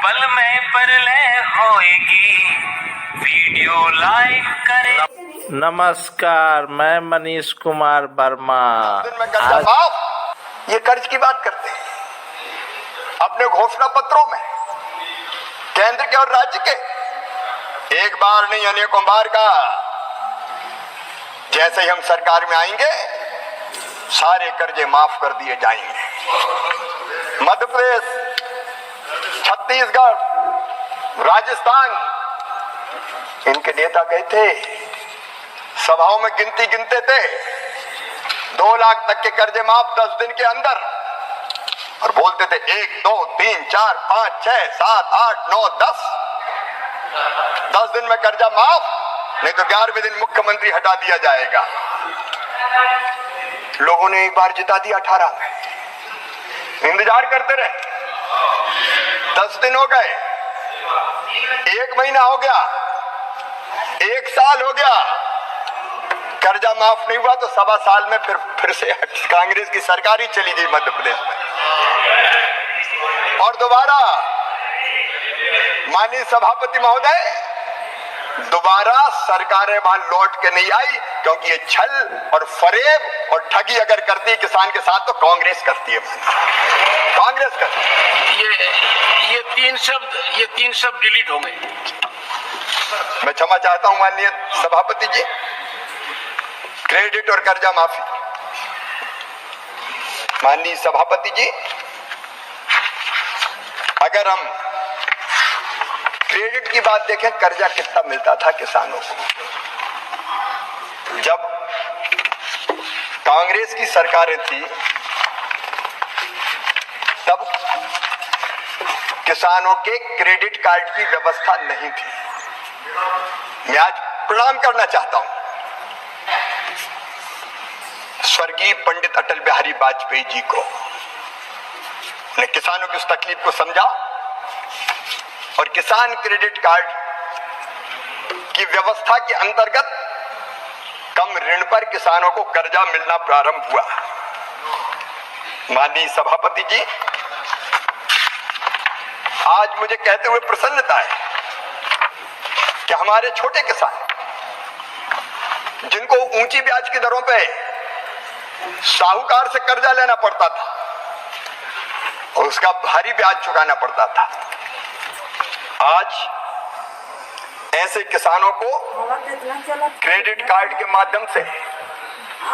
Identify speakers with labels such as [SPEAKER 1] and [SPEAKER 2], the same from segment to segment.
[SPEAKER 1] पल में परलय होएगी, वीडियो लाइक करें।
[SPEAKER 2] नमस्कार, मैं मनीष कुमार वर्मा।
[SPEAKER 3] ये कर्ज की बात करते हैं अपने घोषणा पत्रों में, केंद्र के और राज्य के। एक बार नहीं अनेकों बार का, जैसे ही हम सरकार में आएंगे सारे कर्जे माफ कर दिए जाएंगे। मध्य प्रदेश, छत्तीसगढ़, राजस्थान, इनके नेता गए थे, सभाओं में गिनती गिनते थे, 2 लाख तक के कर्जे माफ 10 दिन के अंदर, और बोलते थे 1 2 3 4 5 6 7 8 9 10 दिन में कर्जा माफ, नहीं तो 11वें दिन मुख्यमंत्री हटा दिया जाएगा। लोगों ने एक बार जिता दिया 18 में, इंतजार करते रहे, 10 दिन हो गए, 1 महीना हो गया, 1 साल हो गया, कर्जा माफ नहीं हुआ, तो 1.25 साल में फिर से कांग्रेस की सरकार ही चली गई मध्य प्रदेश में। और दोबारा माननीय सभापति महोदय, दोबारा सरकारें वहां लौट के नहीं आई, क्योंकि ये छल और फरेब और ठगी अगर करती है किसान के साथ तो कांग्रेस करती है, कांग्रेस करती है।
[SPEAKER 4] ये तीन शब्द डिलीट हो गए।
[SPEAKER 3] मैं क्षमा चाहता हूं माननीय सभापति जी, क्रेडिट और कर्जा माफी। माननीय सभापति जी, अगर हम क्रेडिट की बात देखें, कर्जा कितना मिलता था किसानों को जब कांग्रेस की सरकारें थी, तब किसानों के क्रेडिट कार्ड की व्यवस्था नहीं थी। मैं आज प्रणाम करना चाहता हूं स्वर्गीय पंडित अटल बिहारी वाजपेयी जी को, ने किसानों की उस तकलीफ को समझा और किसान क्रेडिट कार्ड की व्यवस्था के अंतर्गत कम ऋण पर किसानों को कर्जा मिलना प्रारंभ हुआ। माननीय सभापति जी, आज मुझे कहते हुए प्रसन्नता है कि हमारे छोटे किसान, जिनको ऊंची ब्याज की दरों पे साहूकार से कर्जा लेना पड़ता था और उसका भारी ब्याज चुकाना पड़ता था, आज ऐसे किसानों को क्रेडिट कार्ड के माध्यम से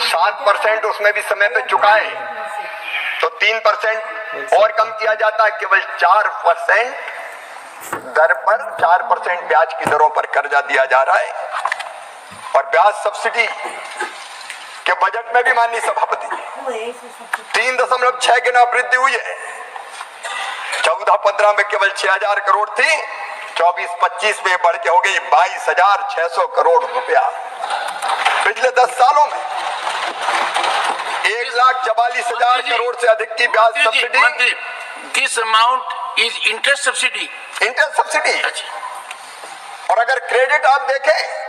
[SPEAKER 3] 7% उसमें भी समय पे चुकाए तो 3% और कम किया जाता है, केवल 4% दर पर 4% ब्याज की दरों पर कर्जा दिया जा रहा है। और ब्याज सब्सिडी के बजट में भी माननीय सभापति 3.6 गुना वृद्धि हुई है। 14-15 में केवल 6,000 करोड़ थी, 24-25 में बढ़ के हो गई 22,600 करोड़ रुपया। पिछले 10 सालों में 1,44,000 करोड़ से अधिक की ब्याज subsidy.
[SPEAKER 4] This amount is interest subsidy.
[SPEAKER 3] Interest subsidy. और अगर क्रेडिट आप देखें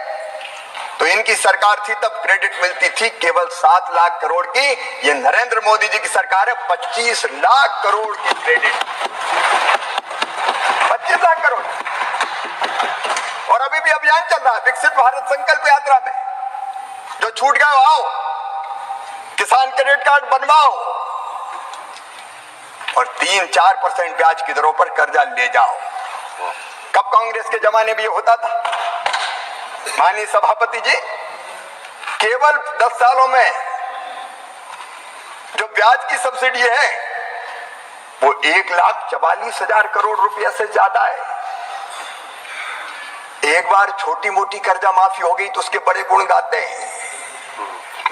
[SPEAKER 3] तो इनकी सरकार थी तब क्रेडिट मिलती थी केवल 7 लाख करोड़ की। ये नरेंद्र मोदी जी की सरकार है 25 लाख करोड़ की क्रेडिट, 25 लाख करोड़। और अभी भी अभियान चल रहा है विकसित भारत संकल्प यात्रा में, जो छूट गए आओ, किसान क्रेडिट कार्ड बनवाओ और 3-4% ब्याज की दरों पर कर्जा ले जाओ। कब कांग्रेस के जमाने में ये होता था? माननीय सभापति जी, केवल 10 सालों में जो ब्याज की सब्सिडी है वो 1,44,000 करोड़ रुपया से ज्यादा है। एक बार छोटी मोटी कर्जा माफी हो गई तो उसके बड़े गुण गाते हैं,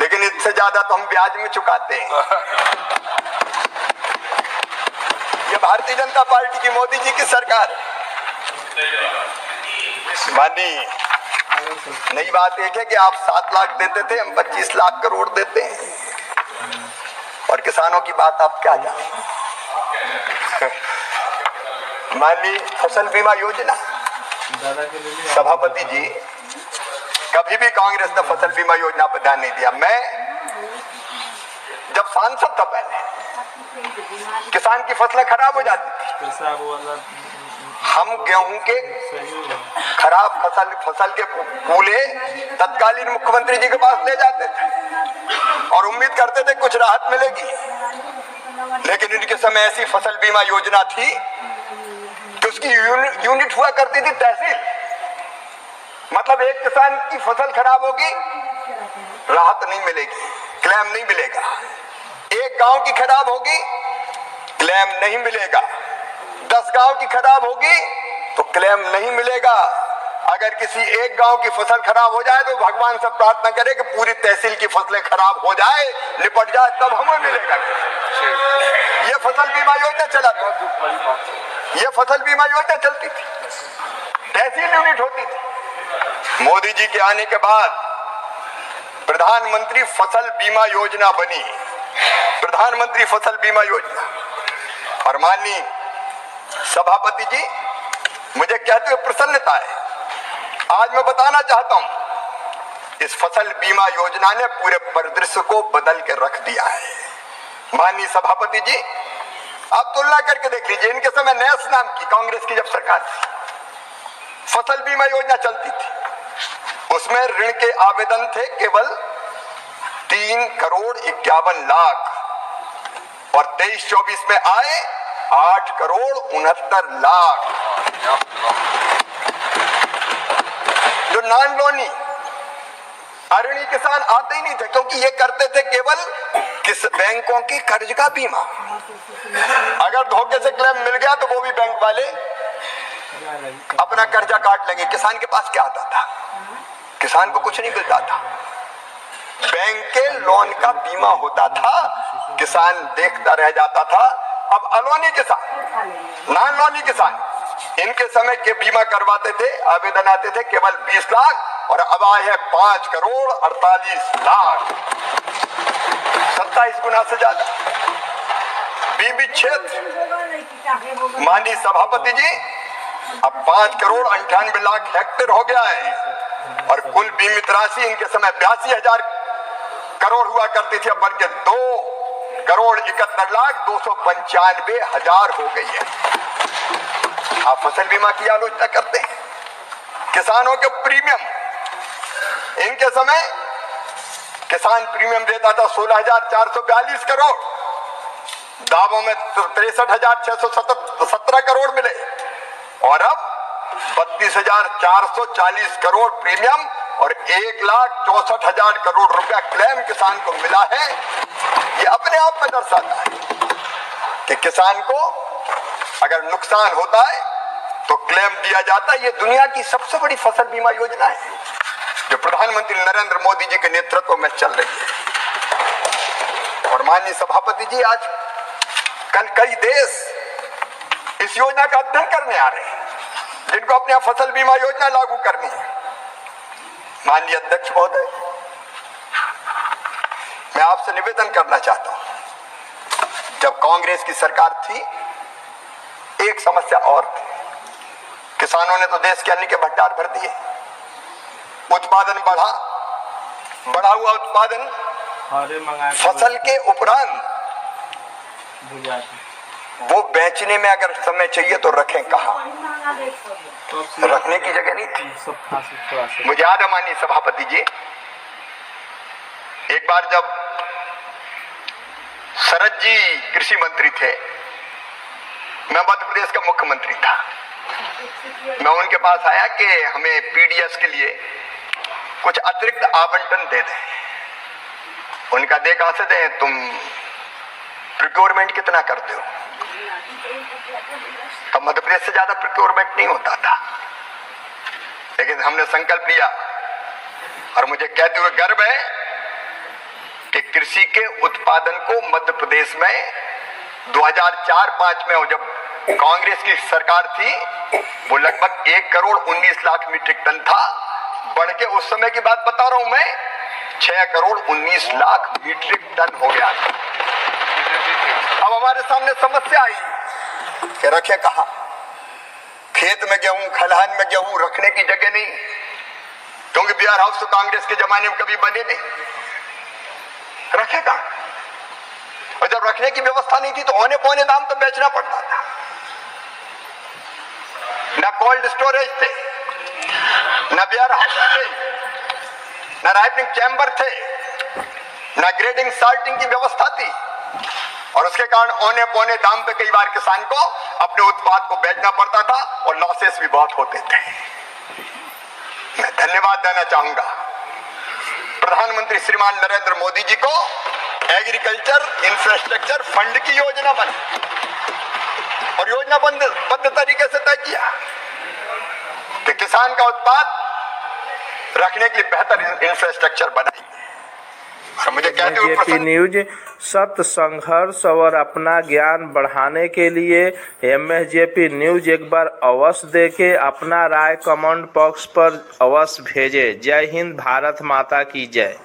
[SPEAKER 3] लेकिन इससे ज्यादा तो हम ब्याज में चुकाते हैं। ये भारतीय जनता पार्टी की, मोदी जी की सरकार। माननीय, नई बात एक है कि आप 7 लाख देते थे, हम 25 लाख करोड़ देते हैं। और किसानों की बात आप क्या जाने। माननीय फसल बीमा योजना, सभापति जी, कभी भी कांग्रेस ने फसल बीमा योजना पर ध्यान नहीं दिया। मैं जब सांसद था पहले, किसान की फसलें खराब हो जाती थी, हम गेहूं के खराब फसल के कूले तत्कालीन मुख्यमंत्री जी के पास ले जाते थे और उम्मीद करते थे कुछ राहत मिलेगी। लेकिन इनके समय ऐसी फसल बीमा योजना थी कि उसकी यूनिट हुआ करती थी तहसील। मतलब एक किसान की फसल खराब होगी, राहत नहीं मिलेगी, क्लेम नहीं मिलेगा। एक गांव की खराब होगी, क्लेम नहीं मिलेगा। 10 गांव की खराब होगी तो क्लेम नहीं मिलेगा। अगर किसी एक गांव की फसल खराब हो जाए तो भगवान से प्रार्थना करे कि पूरी तहसील की फसलें खराब हो जाए, निपट जाए, तब हमें मिलेगा। ये फसल बीमा योजना चला था, ये फसल बीमा योजना चलती थी, तहसील यूनिट होती थी। मोदी जी के आने के बाद प्रधानमंत्री फसल बीमा योजना बनी, प्रधानमंत्री फसल बीमा योजना। और माननीय सभापति जी, मुझे कहते हुए प्रसन्नता है, आज मैं बताना चाहता हूं, इस फसल बीमा योजना ने पूरे परिदृश्य को बदल के रख दिया है। माननीय सभापति जी, आप तुलना करके देख लीजिए, इनके समय नैस नाम की कांग्रेस की जब सरकार थी, फसल बीमा योजना चलती थी, उसमें ऋण के आवेदन थे केवल 3,51,00,000 और 23-24 में आए 8,69,00,000। जो नॉन लोनी अऋणी किसान आते ही नहीं थे, क्योंकि ये करते थे केवल किस बैंकों की कर्ज का बीमा। अगर धोखे से क्लेम मिल गया तो वो भी बैंक वाले अपना कर्जा काट लेंगे। किसान के पास क्या आता था? किसान को कुछ नहीं मिलता था, बैंक के लोन का बीमा होता था, किसान देखता रह जाता था। अब अलोनी किसान, नॉन लोनी किसान, इनके समय के बीमा करवाते थे, आवेदन आते थे केवल 20 लाख और अब आए हैं 5,48,00,000, 27 गुना से ज्यादा। बीबी क्षेत्र, माननीय सभापति जी, अब 5,98,00,000 हेक्टेयर हो गया है और कुल बीमित राशि इनके समय 82,000 करोड़ हुआ करती थी, अब बढ़ के 2,71,295,000 हो गई है। आप फसल बीमा की आलोचना करते हैं। किसानों के प्रीमियम, इनके समय किसान प्रीमियम देता था 16,442 करोड़, दावों में 63,617 करोड़ मिले और अब 32,440 करोड़ प्रीमियम और 1,64,000 करोड़ रुपया क्लेम किसान को मिला है। ये अपने आप में दर्शाता है कि किसान को अगर नुकसान होता है तो क्लेम दिया जाता है। ये दुनिया की सबसे बड़ी फसल बीमा योजना है जो प्रधानमंत्री नरेंद्र मोदी जी के नेतृत्व में चल रही है। और माननीय सभापति जी, आज कल कई देश इस योजना का अध्ययन करने आ रहे हैं जिनको अपने यहाँ फसल बीमा योजना लागू करनी है। माननीय अध्यक्ष महोदय, मैं आपसे निवेदन करना चाहता हूं, जब कांग्रेस की सरकार थी एक समस्या और थी, किसानों ने तो देश के अन्न के भंडार भर दिए, उत्पादन बढ़ा हुआ उत्पादन फसल के उपरांत वो बेचने में अगर समय चाहिए तो रखें कहां? रखने की जगह नहीं थी। मुझे याद है माननीय सभापति जी, एक बार जब शरद जी कृषि मंत्री थे, मैं मध्य प्रदेश का मुख्यमंत्री था, मैं उनके पास आया कि हमें पीडीएस के लिए कुछ अतिरिक्त आवंटन दे दें। उनका दे कहां से दें, तुम प्रोक्योरमेंट कितना करते हो? तब मध्य प्रदेश से ज्यादा प्रोक्योरमेंट नहीं होता था, लेकिन हमने संकल्प लिया और मुझे कहते हुए गर्व है कि कृषि के उत्पादन को मध्य प्रदेश में 2004-05 में जब कांग्रेस की सरकार थी वो लगभग 1,19,00,000 मीट्रिक टन था, बढ़ के उस समय की बात बता रहा हूं मैं 6,19,00,000 मीट्रिक टन हो गया। अब हमारे सामने समस्या आई कि रखे कहां? खेत में गेहूं, खलिहान में गेहूं रखने की जगह नहीं, क्योंकि बिहार हाउस तो कांग्रेस के जमाने में कभी बने नहीं। रखे कहां? और जब रखने की व्यवस्था नहीं थी तो औने पौने दाम तो बेचना पड़ता था। न कोल्ड स्टोरेज थे, न वेयर हाउस थे, न राइपनिंग चैम्बर थे, न ग्रेडिंग सॉर्टिंग की व्यवस्था थी, और उसके कारण औने पौने दाम पे कई बार किसान को अपने उत्पाद को बेचना पड़ता था और लॉसेस भी बहुत होते थे। मैं धन्यवाद देना चाहूंगा प्रधानमंत्री श्रीमान नरेंद्र मोदी जी को एग्रीकल्चर इंफ्रास्ट्रक्चर फंड की योजना बनी और योजनाबद्ध तरीके से तय किया कि किसान का उत्पाद रखने के लिए बेहतर इंफ्रास्ट्रक्चर बनाएंगे। और मुझे कहते हुए
[SPEAKER 2] जेपी न्यूज सत्य संघर्ष और अपना ज्ञान बढ़ाने के लिए MSJP न्यूज एक बार अवश्य देखे, अपना राय कमेंट बॉक्स पर अवश्य भेजे। जय हिंद, भारत माता की जय।